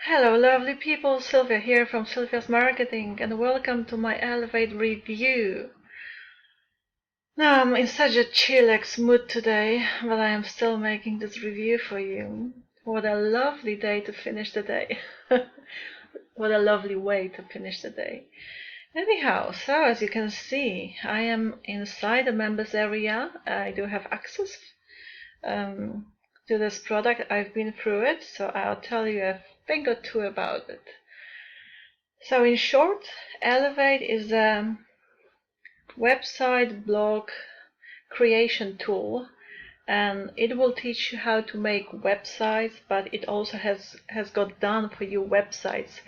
Hello lovely people, Sylvia here from Sylvia's Marketing and welcome to my Elevate review. Now I'm in such a chillax mood today, but I am still making this review for you. What a lovely day to finish the day. What a lovely way to finish the day. Anyhow, so as you can see, I am inside the members area. I do have access to this product. I've been through it, so I'll tell you a thing or two about it. So in short, Elevate is a website blog creation tool, and it will teach you how to make websites, but it also has got done for you websites,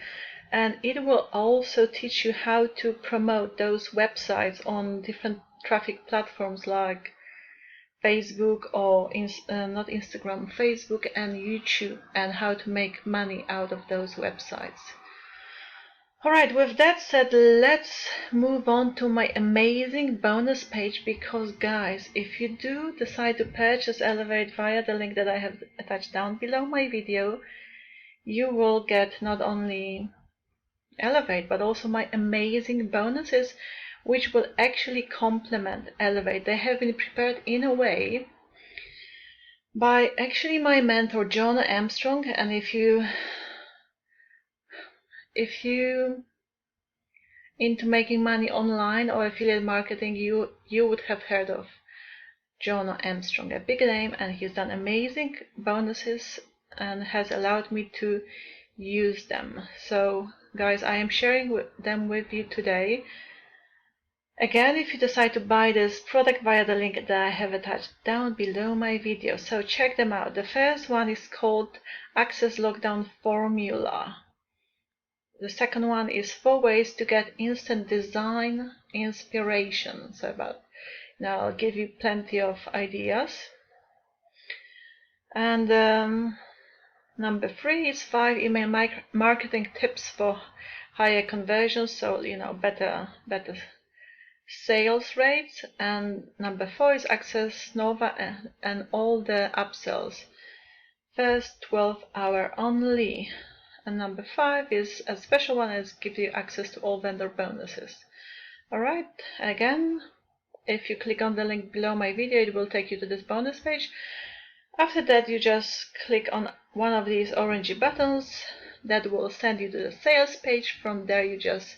and it will also teach you how to promote those websites on different traffic platforms like Facebook or not Instagram, Facebook and YouTube, and how to make money out of those websites. Alright, with that said, let's move on to my amazing bonus page, because guys, if you do decide to purchase Elevate via the link that I have attached down below my video, you will get not only Elevate but also my amazing bonuses, which will actually complement Elevate. They have been prepared in a way by actually my mentor John Armstrong, and if you into making money online or affiliate marketing, you would have heard of John Armstrong, a big name, and he's done amazing bonuses and has allowed me to use them. So guys, I am sharing them with you today. Again, if you decide to buy this product via the link that I have attached down below my video, so check them out. The first one is called Access Lockdown Formula. The second one is 4 ways to get instant design inspiration. So now I'll give you plenty of ideas. And number 3 is 5 email marketing tips for higher conversions, so better sales rates. And number 4 is Access Nova and all the upsells, first 12-hour only. And number 5 is a special one, as gives you access to all vendor bonuses. Alright, again, if you click on the link below my video, it will take you to this bonus page. After that, you just click on one of these orangey buttons that will send you to the sales page. From there you just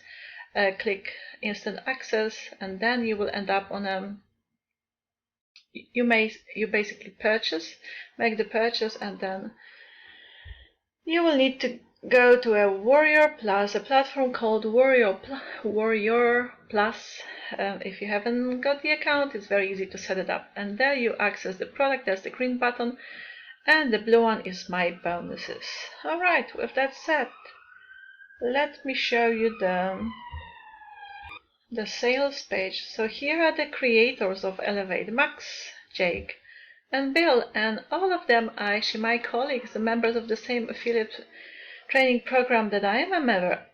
click instant access, and then you will end up on you basically make the purchase, and then you will need to go to a Warrior Plus, a platform called Warrior Plus. If you haven't got the account, it's very easy to set it up, and there you access the product. That's the green button, and the blue one is my bonuses. Alright, with that said, let me show you the sales page. So here are the creators of Elevate: Max, Jake, and Bill, and all of them are actually my colleagues, the members of the same affiliate training program that I am a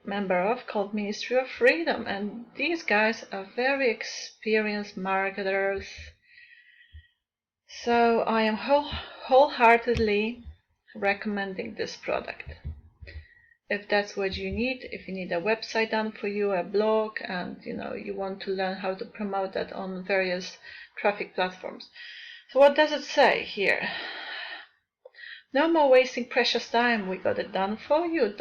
member of, called Ministry of Freedom, and these guys are very experienced marketers. So I am wholeheartedly recommending this product. If that's what you need, if you need a website done for you, a blog, and you want to learn how to promote that on various traffic platforms. So what does it say here? No more wasting precious time. We got it done for you,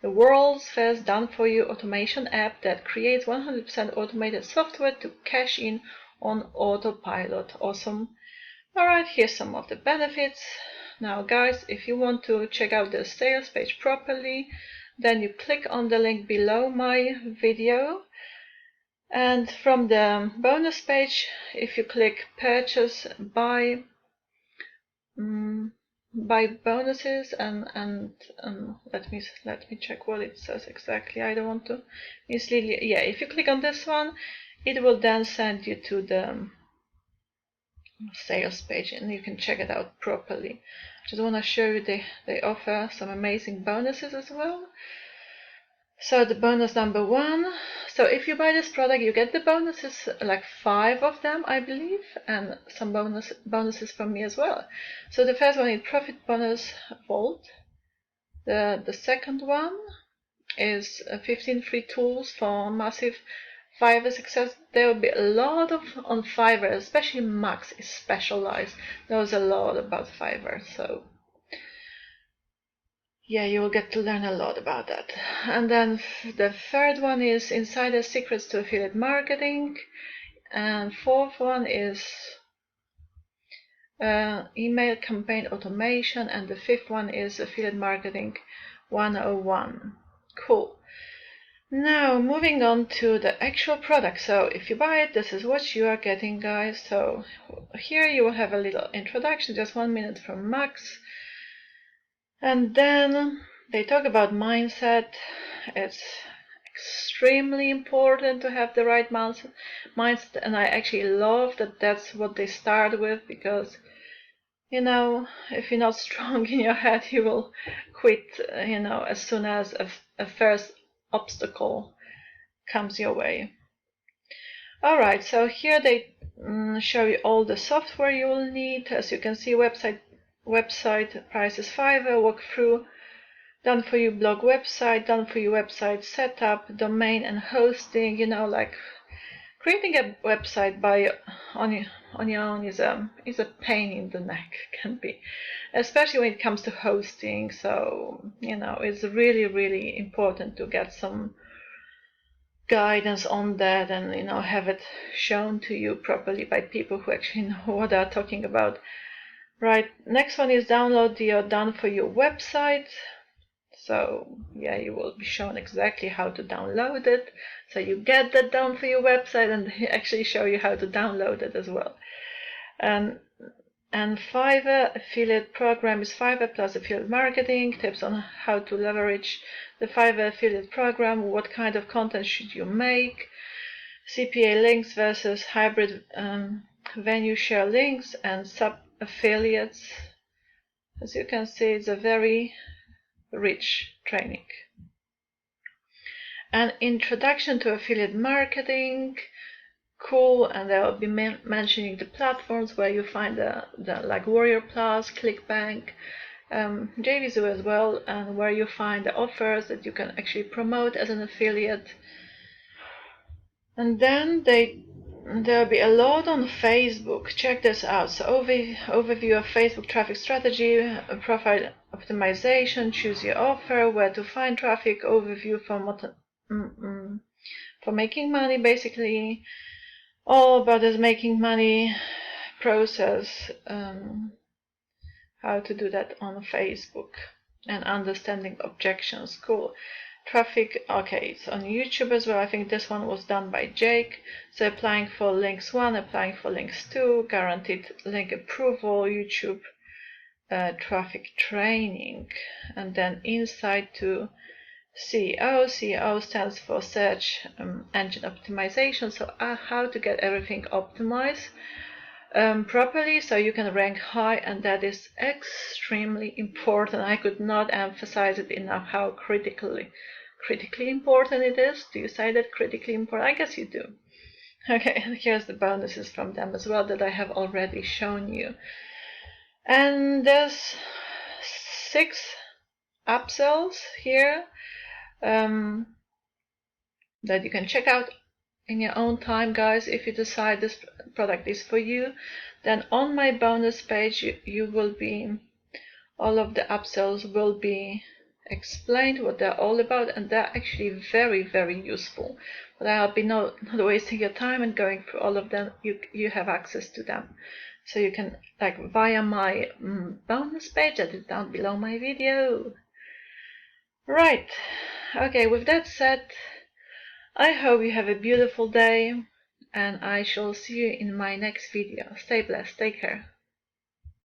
The world's first done-for-you automation app that creates 100% automated software to cash in on autopilot. Awesome. Alright, here's some of the benefits. Now guys, if you want to check out the sales page properly, then you click on the link below my video. And from the bonus page, if you click purchase, buy bonuses, and let me check what it says exactly. I don't want to mislead you. Yeah, if you click on this one, it will then send you to the sales page, and you can check it out properly. Just want to show you they offer some amazing bonuses as well. So the bonus number 1, so if you buy this product, you get the bonuses, like 5 of them I believe, and some bonuses from me as well. So the first one is Profit Bonus Vault. The second one is 15 free tools for massive Fiverr success. There will be a lot of on Fiverr, especially Max is specialized, knows a lot about Fiverr, so yeah, you will get to learn a lot about that. And then the third one is Insider Secrets to Affiliate Marketing, and fourth one is email campaign automation, and the fifth one is Affiliate Marketing 101. Cool. Now moving on to the actual product. So if you buy it, this is what you are getting, guys. So here you will have a little introduction, just 1 minute from Max, and then they talk about mindset. It's extremely important to have the right mindset, and I actually love that that's what they start with, because you know, if you're not strong in your head, you will quit, you know, as soon as a first obstacle comes your way. Alright, so here they show you all the software you will need. As you can see, website prices Fiverr, walkthrough, done for you blog website, done for you website setup, domain and hosting. You know, like creating a website on your own is a pain in the neck, can be, especially when it comes to hosting. So you know, it's really important to get some guidance on that, and you know, have it shown to you properly by people who actually know what they're talking about. Right, next one is download your done for you website. So yeah, you will be shown exactly how to download it. So you get that done for your website, and they actually show you how to download it as well. And Fiverr affiliate program is Fiverr plus affiliate marketing, tips on how to leverage the Fiverr affiliate program, what kind of content should you make, CPA links versus hybrid venue share links, and sub affiliates. As you can see, it's a very rich training. An introduction to affiliate marketing. Cool, and I will be mentioning the platforms where you find the like Warrior Plus, ClickBank, JVZoo as well, and where you find the offers that you can actually promote as an affiliate. And then there'll be a lot on Facebook. Check this out. So overview of Facebook traffic strategy, profile optimization, choose your offer, where to find traffic, overview for making money, basically. All about this making money process, how to do that on Facebook, and understanding objections. Cool. Traffic, okay, it's on YouTube as well. I think this one was done by Jake. So applying for links 1, applying for links 2, guaranteed link approval, YouTube traffic training, and then insight to SEO. SEO stands for search engine optimization. So how to get everything optimized properly so you can rank high, and that is extremely important. I could not emphasize it enough how critically important it is. Do you say that critically important? I guess you do. Okay, and here's the bonuses from them as well that I have already shown you. And there's 6 upsells here that you can check out in your own time, guys. If you decide this product is for you, then on my bonus page you will be, all of the upsells will be explained what they're all about, and they're actually very useful. But I'll be not wasting your time and going through all of them. You have access to them, so you can, like, via my bonus page that is down below my video. Right, okay, with that said, I hope you have a beautiful day, and I shall see you in my next video. Stay blessed, take care.